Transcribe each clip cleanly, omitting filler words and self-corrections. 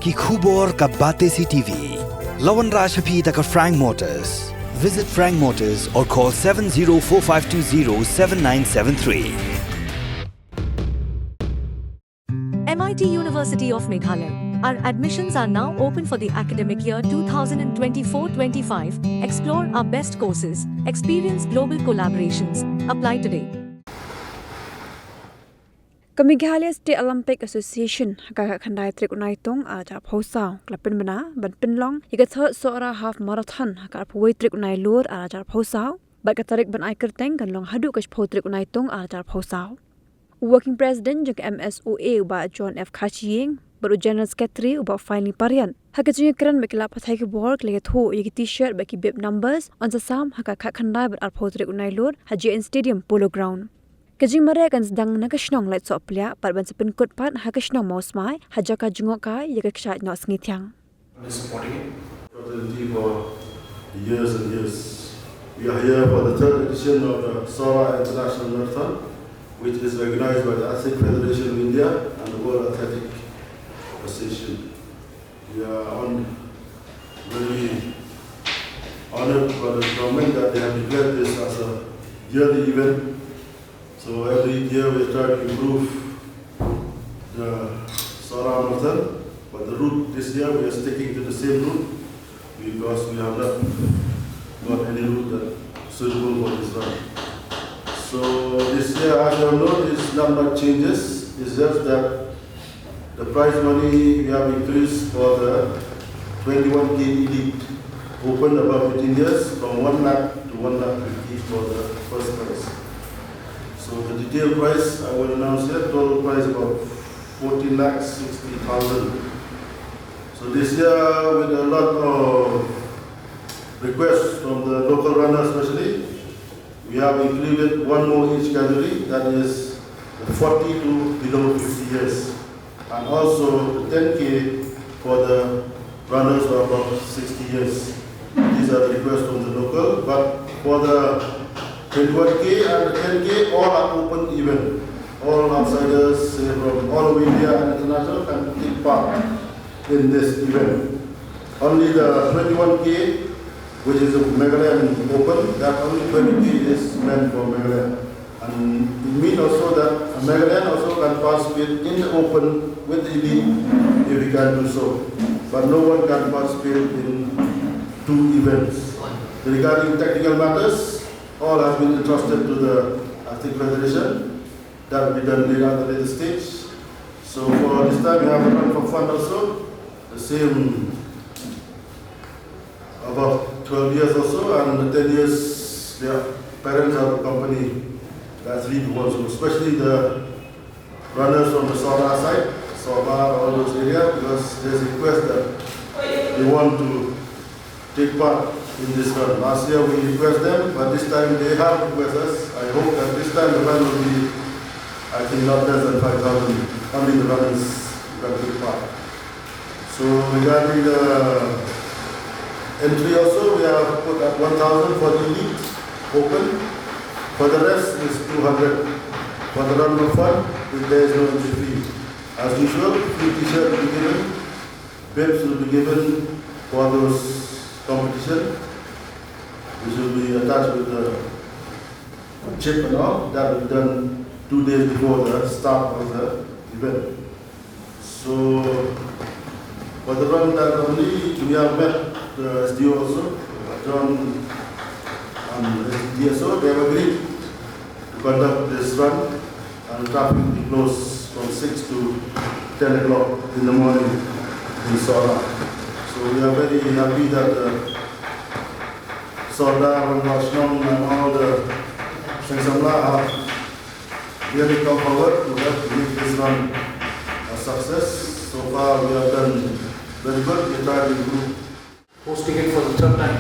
ki khubor ka bate si TV. Lawan Rashaphi taka Frank Motors. Visit Frank Motors or call 7045207973. MIT University of Meghalaya. Our admissions are now open for the academic year 2024-25. Explore our best courses, experience global collaborations. Apply today. Meghalaya State Olympic Association haka khandai trik unai tong aja phosao klub PYNBNA ban PYNLONG higa third SOHRA half marathon haka phoi trik unai lur aja phosao ba ka tarik ban aikar teng kan long hadu ka phoi trik unai tong aja phosao Working President jeng MSOA ba John F Khachiyeng baru General Secretary uba filing parian haka jeng kran mekla pathai ke work le tho yigi t-shirt ba ki bib numbers on the sam haka khandai ban phoi trik unai lur haji in stadium polo ground Kajing mare kan sedang nakashnong light soplia parban sepin kot pat hakashnong mausmai hajaka jungokai yaga kshat no sngityang. Supporting it for years and years. We are here for the third edition of the SOHRA International Marathon, which is organized by the Athletic Federation of India and the World Athletic Association. We are very honored by the government that they have declared this as a yearly event. So every year we try to improve the SOHRA marathon, but the route this year we are sticking to the same route because we have not got any route that suitable for this run. So this year, as you know, this not much changes. It's just that the prize money we have increased for the 21K elite open above 15 years from 1 lakh to 1 lakh 50 for the first prize. So the detailed price I will announce here, total price about 14,60,000. So this year with a lot of requests from the local runners especially, we have included one more each category, that is the 40 to below 50 years. And also the 10K for the runners who are about 60 years. These are the requests from the local, but for the 21K and the 10K, all are open event. All outsiders from all over India and international can take part in this event. Only the 21K, which is a Meghalaya open, that only 20K is meant for Meghalaya. And it means also that a Meghalaya also can participate in the open with the elite if we can do so. But no one can participate in two events. Regarding technical matters, all has been entrusted to the Athletic Federation. That will be done later at the later stage. So for this time, we have a run for fun also. The same about 12 years or so, and the 10 years, their parents have accompanied the athlete also, especially the runners from the SOHRA side, SOHRA, all those areas, because there's a request that they want to take part in this run. Last year we request them, but this time they have requested us. I hope that this time the run will be, I think, not less than 5,000. Only the runners can take part. So regarding the entry also, we have put at 1,000 for the elite open. For the rest is 200 for the run for fun, if there is no entry fee. As usual, free t-shirt will be given, bibs will be given for those competition, which will be attached with the chip and all. That will be done 2 days before the start of the event. So for the run that only, we have met the SDO also, John and the DSO. They have agreed to conduct this run, and traffic will be closed from 6 to 10 o'clock in the morning in SOHRA. So we are very happy that SOHRA and Vashnam and all the Sangsamla have really come forward to help make this run a success. So far we have done very good. We tried to improve. Hosting it for the third time,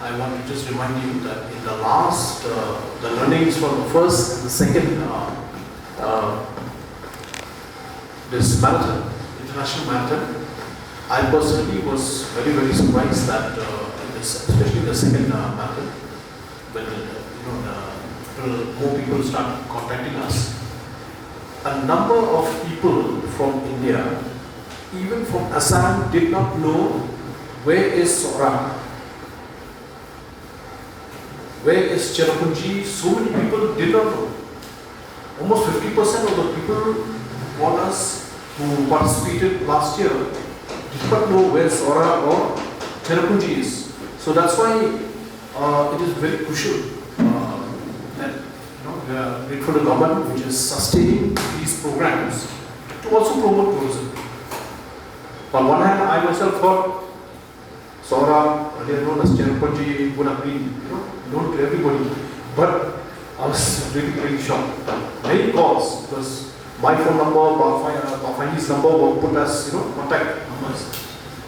I want to just remind you that in the last, the learnings from the first and the second this marathon, international marathon, I personally was very, very surprised that, especially the second marathon, when more people start contacting us. A number of people from India even from Assam did not know where is SOHRA, where is Cherrapunji. So many people did not know. Almost 50% of the people on us who participated last year did not know where SOHRA or Cherrapunji is. So that's why it is very crucial that we are grateful to the government which is sustaining these programs to also promote tourism. On one hand, I myself thought SOHRA, earlier known as Cherrapunji, would have been known to everybody, but I was really shocked. Many calls because my phone number, Bafani's number were put as contact numbers.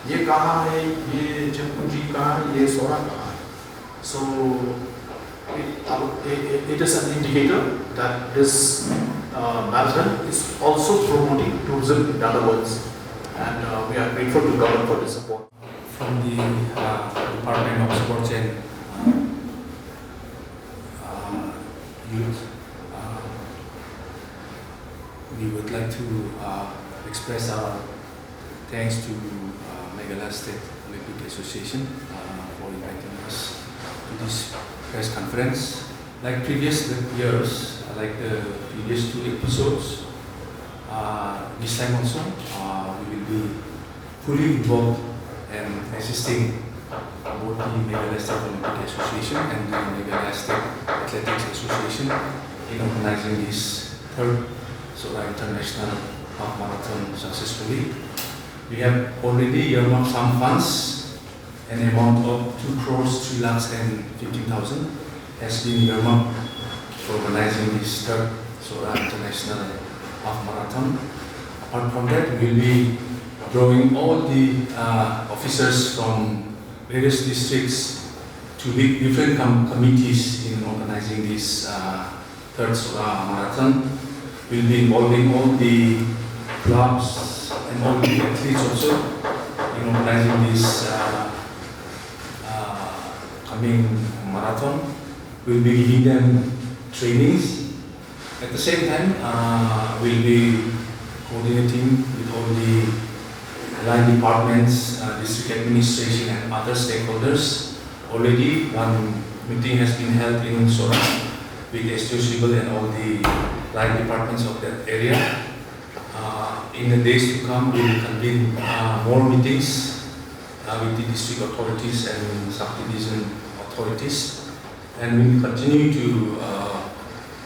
ये कहाँ है, ये cherrapunji कहाँ है, ये SOHRA कहाँ है. So it is an indicator that this marathon is also promoting tourism in other words, and we are grateful to government for the support. From the Department of Sports and Youth, we would like to express our thanks to Meghalaya State Olympic Association for inviting us to this press conference. Like previous years, like the previous 2 episodes, this time also we will be fully involved and assisting both the Meghalaya State Olympic Association and the Meghalaya State Athletics Association in organizing this 3rd SOHRA International Half Marathon successfully. We have already earmarked some funds. An amount of 2 crores 3 lakhs and 15,000 has been earmarked for organizing this 3rd SOHRA International Half Marathon. Apart from that, we will be drawing all the officers from various districts to lead different committees in organizing this 3rd SOHRA Marathon. We will be involving all the clubs and all the athletes also in organizing this coming marathon. We will be giving them trainings. At the same time, we will be coordinating with all the line departments, district administration and other stakeholders. Already one meeting has been held in SOHRA with SOHRA and all the line departments of that area. In the days to come, we will convene more meetings with the district authorities and subdivision authorities, and we will continue to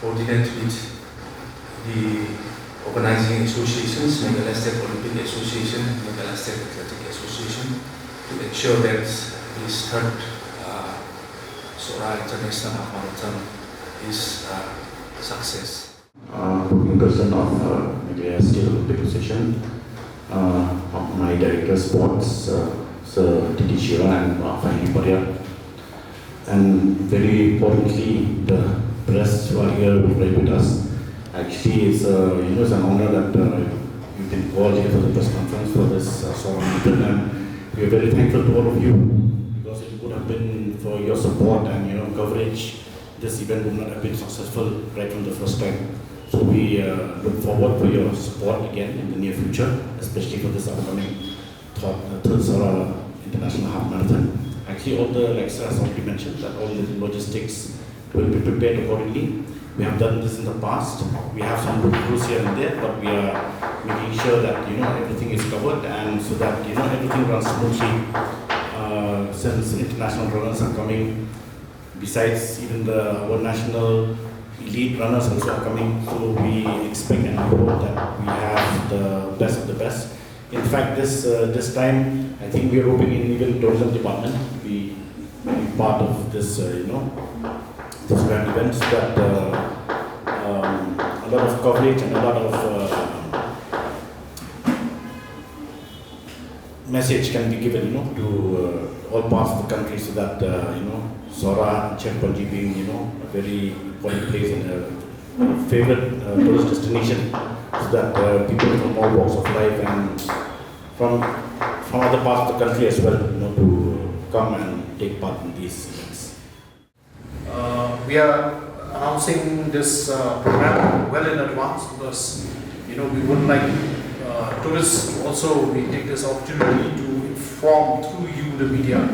coordinate with the organizing associations, Meghalaya State Olympic Association and Meghalaya State Athletic Association, to ensure that this 3rd SOHRA International Half Marathon is a success. In person of Meghalaya State Olympic Association, of my director of sports, Sir T.T. Shira and Fahini, and very importantly, the press who are here right with us. Actually, it's it's an honor that you've been called here for the press conference for this SOHRA Marathon, and we are very thankful to all of you, because it would have been for your support and coverage. This event would not have been successful right from the first time. So we look forward for your support again in the near future, especially for this upcoming 3rd SOHRA International Half Marathon. Actually, all the, like Sir has already mentioned, that all the logistics will be prepared accordingly. We have done this in the past. We have some rules here and there, but we are making sure that everything is covered, and so that everything runs smoothly. Since international runners are coming, besides even our national elite runners also are coming, so we expect and hope that we have the best of the best. In fact, this time, I think we are hoping in even tourism department to be part of this, this grand event, so that a lot of coverage and a lot of message can be given, to all parts of the country, so that SOHRA and Cherrapunji being, a very important place and a favorite tourist destination, so that people from all walks of life and from other parts of the country as well, to come and take part in these events. We are announcing this program well in advance, because we would like tourists also, we take this opportunity to inform through you, the media,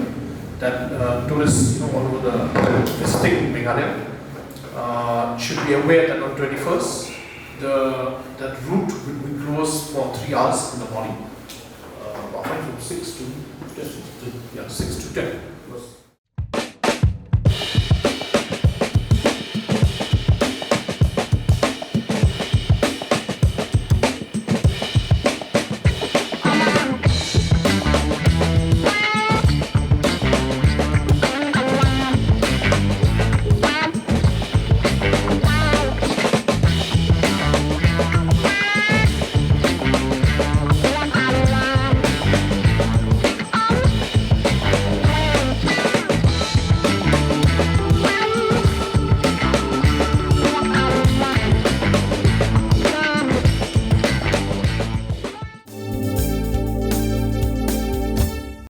that tourists, all over the visiting Meghalaya should be aware that on 21st, that route will be closed for 3 hours in the morning, from 6 to 10. 6 to 10.